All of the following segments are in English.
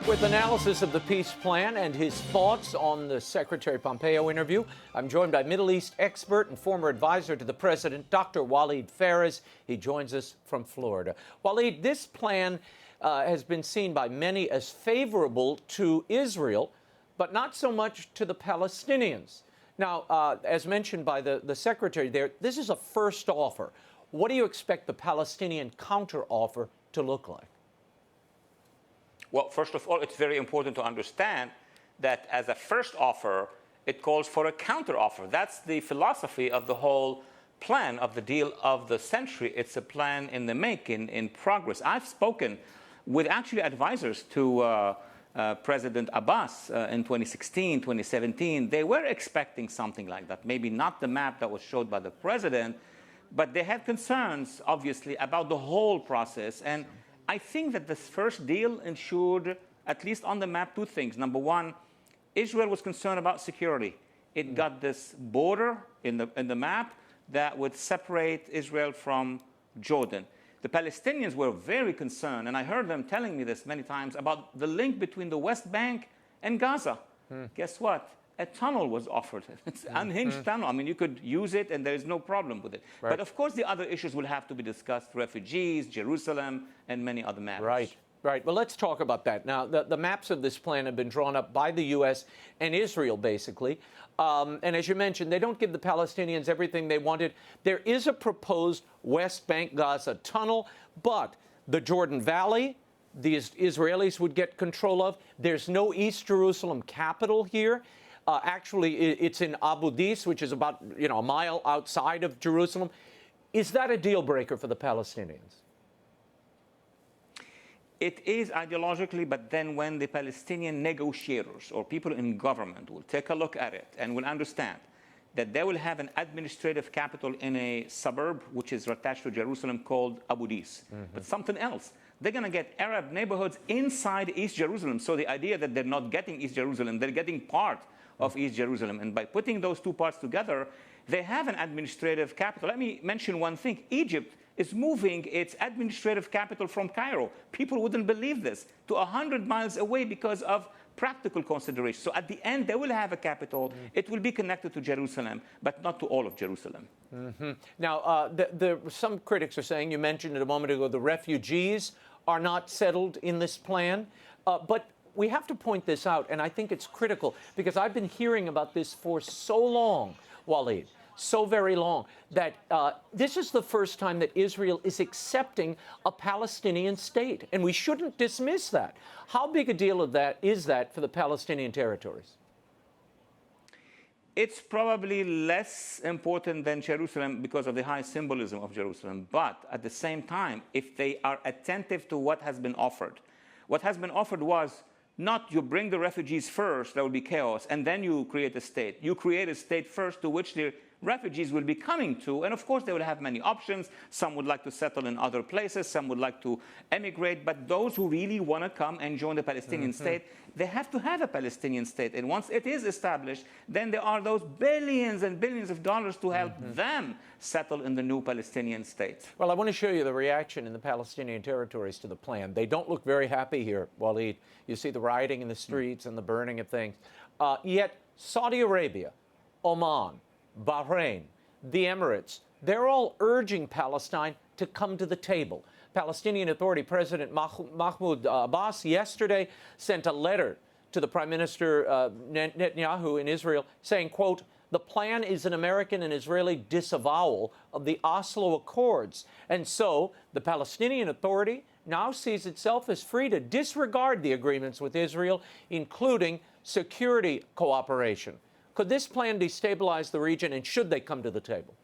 With analysis of the peace plan and his thoughts on the Secretary Pompeo interview, I'm joined by Middle East expert and former advisor to the president, Dr. Walid Phares. He joins us from Florida. Walid, this plan has been seen by many as favorable to Israel, but not so much to the Palestinians. Now, as mentioned by the secretary there, this is a first offer. What do you expect the Palestinian counteroffer to look like? Well, first of all, it's very important to understand that as a first offer, it calls for a counteroffer. That's the philosophy of the whole plan of the deal of the century. It's a plan in the making, in progress. I've spoken with actually advisors to President Abbas in 2016, 2017. They were expecting something like that, maybe not the map that was showed by the president, but they had concerns, obviously, about the whole process. And I think that this first deal ensured, at least on the map, two things. Number one, Israel was concerned about security. It got this border in the map that would separate Israel from Jordan. The Palestinians were very concerned, and I heard them telling me this many times, about the link between the West Bank and Gaza. Guess what? A tunnel was offered. It's an unhinged tunnel. I mean, you could use it, and there is no problem with it. Right. But of course, the other issues will have to be discussed: refugees, Jerusalem, and many other matters. Right. Right. Well, let's talk about that. Now, the maps of this plan have been drawn up by the U.S. and Israel, basically. And as you mentioned, they don't give the Palestinians everything they wanted. There is a proposed West Bank Gaza tunnel, but the Jordan Valley, the Israelis would get control of. There's no East Jerusalem capital here. Actually, it's in Abu Dis, which is about a mile outside of Jerusalem. Is that a deal breaker for the Palestinians? It is ideologically, but then when the Palestinian negotiators or people in government will take a look at it and will understand that they will have an administrative capital in a suburb which is attached to Jerusalem called Abu Dis, but something else. They're going to get Arab neighborhoods inside East Jerusalem. So the idea that they're not getting East Jerusalem, they're getting part of East Jerusalem. And by putting those two parts together, they have an administrative capital. Let me mention one thing. Egypt is moving its administrative capital from Cairo. People wouldn't believe this, to 100 miles away because of practical considerations. So at the end, they will have a capital. It will be connected to Jerusalem, but not to all of Jerusalem. Now, some critics are saying, you mentioned it a moment ago, the refugees are not settled in this plan. But we have to point this out, and I think it's critical, because I've been hearing about this for so long, Walid, so very long, that this is the first time that Israel is accepting a Palestinian state, and we shouldn't dismiss that. How big a deal is that for the Palestinian territories? It's probably less important than Jerusalem because of the high symbolism of Jerusalem. But at the same time, if they are attentive to what has been offered was not you bring the refugees first, there will be chaos, and then you create a state. You create a state first to which the refugees will be coming to, and of course they will have many options. Some would like to settle in other places, some would like to emigrate, but those who really want to come and join the Palestinian state, they have to have a Palestinian state. And once it is established, then there are those billions and billions of dollars to help them settle in the new Palestinian state. Well, I want to show you the reaction in the Palestinian territories to the plan. They don't look very happy here, Walid. You see the rioting in the streets and the burning of things. Yet Saudi Arabia, Oman, Bahrain, the Emirates, they're all urging Palestine to come to the table. Palestinian Authority President Mahmoud Abbas yesterday sent a letter to the Prime Minister Netanyahu in Israel saying, quote, "The plan is an American and Israeli disavowal of the Oslo Accords. And so the Palestinian Authority now sees itself as free to disregard the agreements with Israel, including security cooperation." Could this plan destabilize the region, and should they come to the table?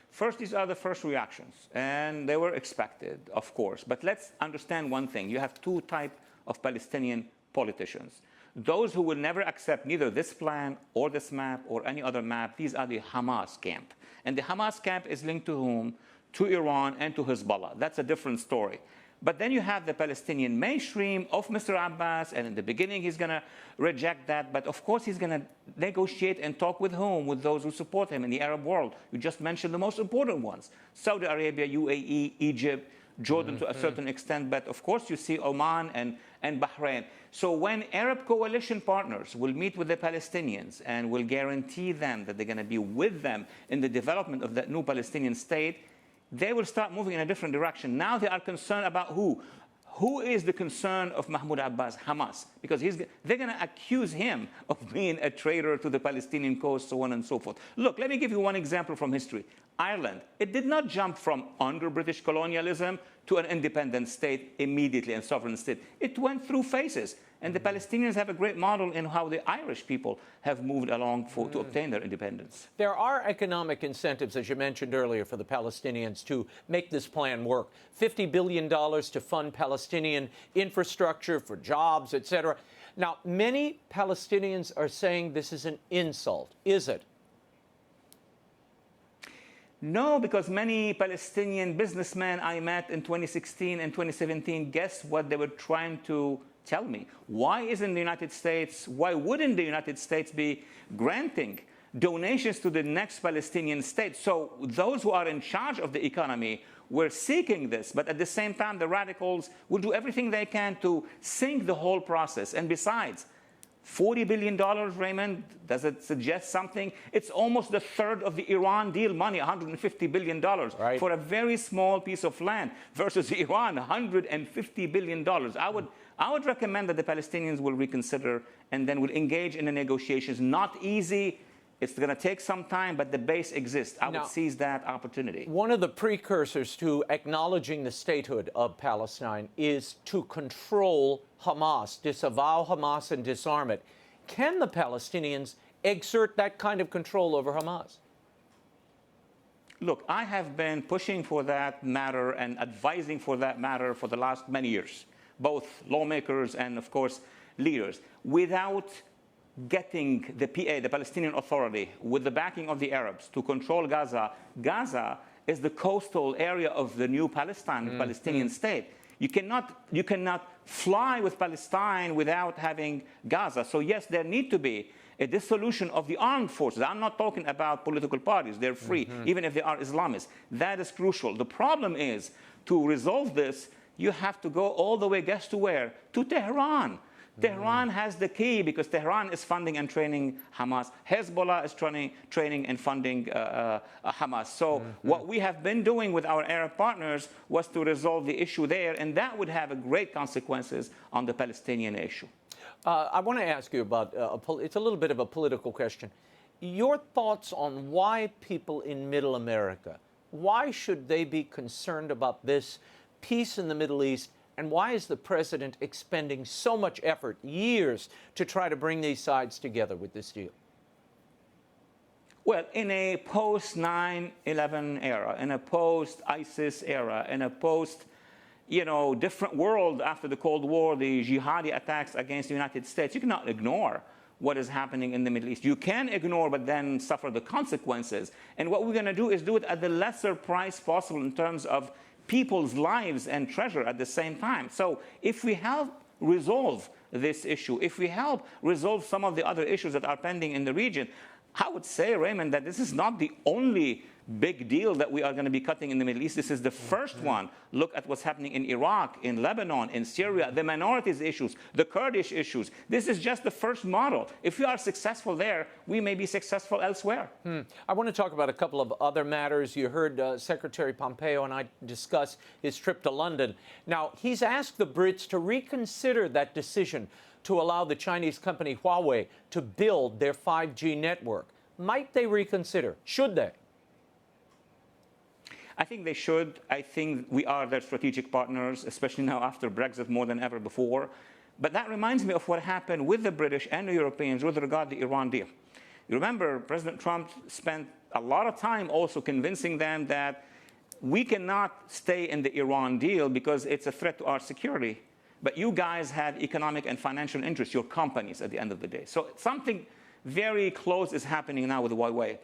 First, these are the first reactions, and they were expected, of course. But let's understand one thing. You have two types of Palestinian politicians. Those who will never accept neither this plan or this map or any other map, these are the Hamas camp. And the Hamas camp is linked to whom? To Iran and to Hezbollah. That's a different story. But then you have the Palestinian mainstream of Mr. Abbas, and in the beginning he's going to reject that. But of course he's going to negotiate and talk with whom? With those who support him in the Arab world. You just mentioned the most important ones. Saudi Arabia, UAE, Egypt, Jordan to a certain extent, but of course you see Oman and Bahrain. So when Arab coalition partners will meet with the Palestinians and will guarantee them that they're going to be with them in the development of that new Palestinian state, they will start moving in a different direction. Now they are concerned about who? Who is the concern of Mahmoud Abbas? Hamas. Because they're going to accuse him of being a traitor to the Palestinian cause, so on and so forth. Look, let me give you one example from history. Ireland, it did not jump from under British colonialism to an independent state immediately and sovereign state. It went through phases. And the Palestinians have a great model in how the Irish people have moved along to obtain their independence. There are economic incentives, as you mentioned earlier, for the Palestinians to make this plan work. $50 billion to fund Palestinian infrastructure for jobs, etc. Now, many Palestinians are saying this is an insult. Is it? No, because many Palestinian businessmen I met in 2016 and 2017, guess what they were trying to tell me? Why wouldn't the United States be granting donations to the next Palestinian state? So those who are in charge of the economy were seeking this, but at the same time, the radicals will do everything they can to sink the whole process. And besides, $40 billion, Raymond, does it suggest something? It's almost a third of the Iran deal money, $150 billion, right, for a very small piece of land, versus Iran, $150 billion. I would recommend that the Palestinians will reconsider and then will engage in the negotiations. Not easy. It's going to take some time, but the base exists. I would seize that opportunity. One of the precursors to acknowledging the statehood of Palestine is to control Hamas, disavow Hamas and disarm it. Can the Palestinians exert that kind of control over Hamas? Look, I have been pushing for that matter and advising for that matter for the last many years, both lawmakers and, of course, leaders. Without getting the PA, the Palestinian Authority, with the backing of the Arabs to control Gaza, Gaza is the coastal area of the new Palestine, Palestinian state. You cannot fly with Palestine without having Gaza. So yes, there need to be a dissolution of the armed forces. I'm not talking about political parties. They're free, even if they are Islamists. That is crucial. The problem is, to resolve this, you have to go all the way, guess to where? To Tehran. Tehran has the key, because Tehran is funding and training Hamas. Hezbollah is training and funding Hamas. So what we have been doing with our Arab partners was to resolve the issue there, and that would have great consequences on the Palestinian issue. I want to ask you about, it's a little bit of a political question. Your thoughts on why people in Middle America, why should they be concerned about this peace in the Middle East? And why is the president expending so much effort, years, to try to bring these sides together with this deal? Well, in a post-9/11 era, in a post-ISIS era, in a different world after the Cold War, the jihadi attacks against the United States, you cannot ignore what is happening in the Middle East. You can ignore, but then suffer the consequences. And what we're going to do is do it at the lesser price possible in terms of people's lives and treasure at the same time. So if we help resolve this issue, if we help resolve some of the other issues that are pending in the region, I would say, Raymond, that this is not the only big deal that we are going to be cutting in the Middle East. This is the first one. Look at what's happening in Iraq, in Lebanon, in Syria, the minorities issues, the Kurdish issues. This is just the first model. If we are successful there, we may be successful elsewhere. I want to talk about a couple of other matters. You heard Secretary Pompeo and I discuss his trip to London. Now, he's asked the Brits to reconsider that decision to allow the Chinese company Huawei to build their 5G network. Might they reconsider? Should they? I think they should. I think we are their strategic partners, especially now after Brexit more than ever before. But that reminds me of what happened with the British and the Europeans with regard to the Iran deal. You remember President Trump spent a lot of time also convincing them that we cannot stay in the Iran deal because it's a threat to our security. But you guys have economic and financial interests, your companies, at the end of the day. So something very close is happening now with Huawei.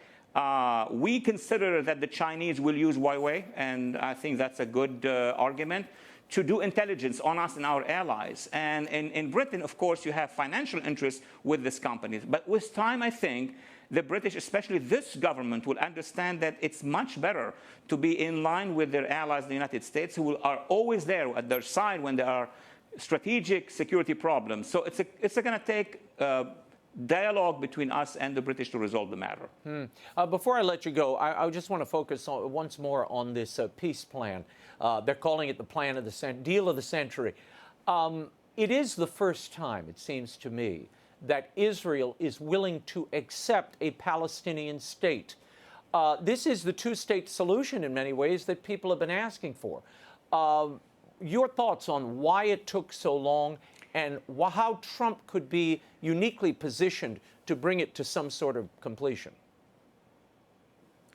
We consider that the Chinese will use Huawei, and I think that's a good argument, to do intelligence on us and our allies. And in Britain, of course, you have financial interests with this company. But with time, I think, the British, especially this government, will understand that it's much better to be in line with their allies, the United States, who are always there at their side when there are strategic security problems. So it's going to take dialogue between us and the British to resolve the matter. Before I let you go, I just want to focus once more on this peace plan. They're calling it the plan of the deal of the century. It is the first time, it seems to me, that Israel is willing to accept a Palestinian state. This is the two-state solution in many ways that people have been asking for. Your thoughts on why it took so long and how Trump could be uniquely positioned to bring it to some sort of completion?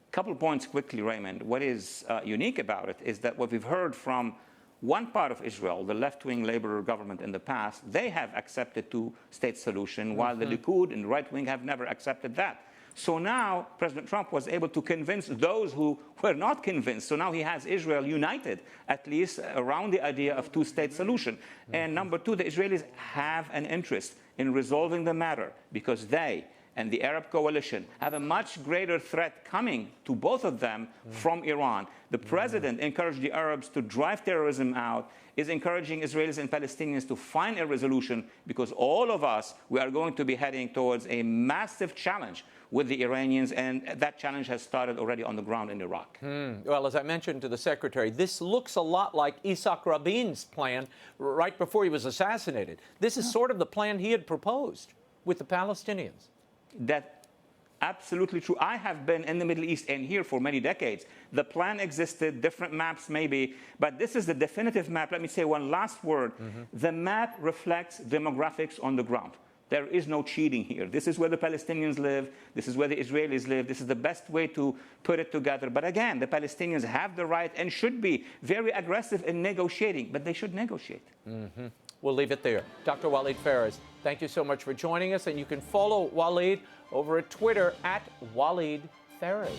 A couple of points quickly, Raymond. What is unique about it is that what we've heard from one part of Israel, the left-wing Labor government in the past, they have accepted two-state solution, while the Likud and the right wing have never accepted that. So now President Trump was able to convince those who were not convinced. So now he has Israel united, at least around the idea of two-state solution. And number two, the Israelis have an interest in resolving the matter because they and the Arab coalition have a much greater threat coming to both of them from Iran. The president encouraged the Arabs to drive terrorism out, is encouraging Israelis and Palestinians to find a resolution because all of us, we are going to be heading towards a massive challenge with the Iranians, and that challenge has started already on the ground in Iraq. Well, as I mentioned to the Secretary, this looks a lot like Yitzhak Rabin's plan right before he was assassinated. This is sort of the plan he had proposed with the Palestinians. That's absolutely true. I have been in the Middle East and here for many decades. The plan existed, different maps maybe, but this is the definitive map. Let me say one last word. The map reflects demographics on the ground. There is no cheating here. This is where the Palestinians live. This is where the Israelis live. This is the best way to put it together. But again, the Palestinians have the right and should be very aggressive in negotiating, but they should negotiate. We'll leave it there. Dr. Walid Phares, thank you so much for joining us. And you can follow Walid over at Twitter at Walid Phares.